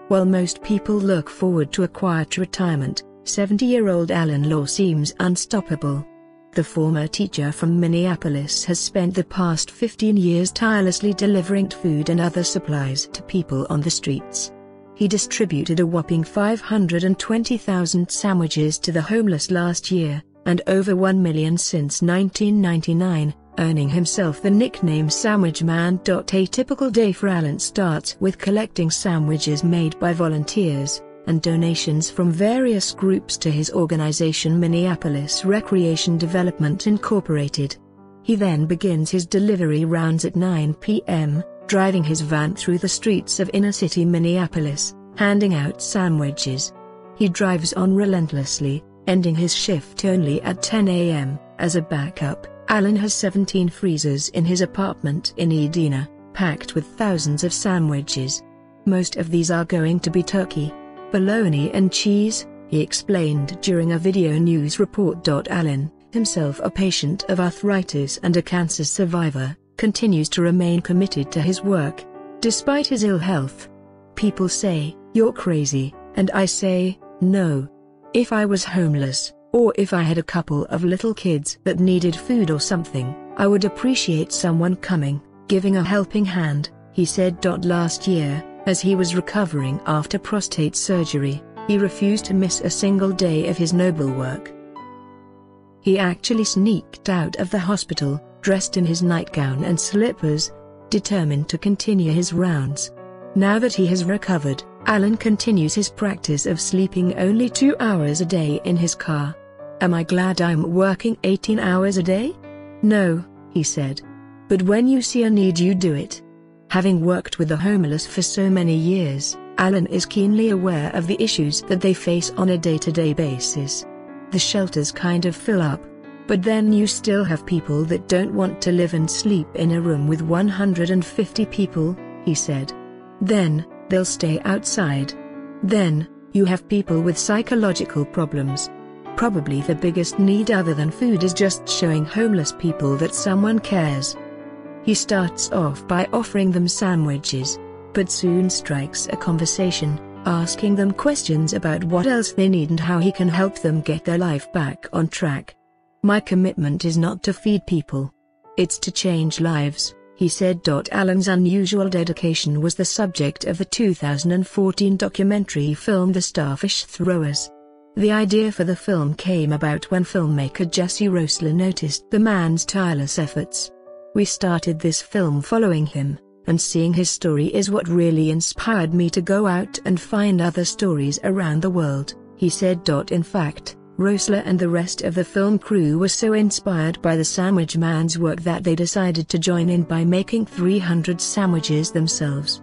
While most people look forward to a quiet retirement, 70-year-old Alan Law seems unstoppable. The former teacher from Minneapolis has spent the past 15 years tirelessly delivering food and other supplies to people on the streets. He distributed a whopping 520,000 sandwiches to the homeless last year, and over 1 million since 1999, earning himself the nickname Sandwich Man. A typical day for Alan starts with collecting sandwiches made by volunteers and donations from various groups to his organization Minneapolis Recreation Development Incorporated. He then begins his delivery rounds at 9 p.m., driving his van through the streets of inner-city Minneapolis, handing out sandwiches. He drives on relentlessly, ending his shift only at 10 a.m. As a backup, Alan has 17 freezers in his apartment in Edina, packed with thousands of sandwiches. Most of these are going to be turkey, bologna and cheese, he explained during a video news report. Alan, himself a patient of arthritis and a cancer survivor, continues to remain committed to his work, despite his ill health. People say, "You're crazy," and I say, "No. If I was homeless, or if I had a couple of little kids that needed food or something, I would appreciate someone coming, giving a helping hand," he said. Last year, as he was recovering after prostate surgery, he refused to miss a single day of his noble work. He actually sneaked out of the hospital, dressed in his nightgown and slippers, determined to continue his rounds. Now that he has recovered, Alan continues his practice of sleeping only 2 hours a day in his car. "Am I glad I'm working 18 hours a day? No," he said. "But when you see a need you do it." Having worked with the homeless for so many years, Alan is keenly aware of the issues that they face on a day-to-day basis. The shelters kind of fill up, but then you still have people that don't want to live and sleep in a room with 150 people, he said. Then, they'll stay outside. Then, you have people with psychological problems. Probably the biggest need other than food is just showing homeless people that someone cares. He starts off by offering them sandwiches, but soon strikes a conversation, asking them questions about what else they need and how he can help them get their life back on track. "My commitment is not to feed people. It's to change lives," he said. Alan's unusual dedication was the subject of the 2014 documentary film The Starfish Throwers. The idea for the film came about when filmmaker Jesse Rosler noticed the man's tireless efforts. "We started this film following him, and seeing his story is what really inspired me to go out and find other stories around the world," he said. In fact, Rosler and the rest of the film crew were so inspired by the Sandwich Man's work that they decided to join in by making 300 sandwiches themselves.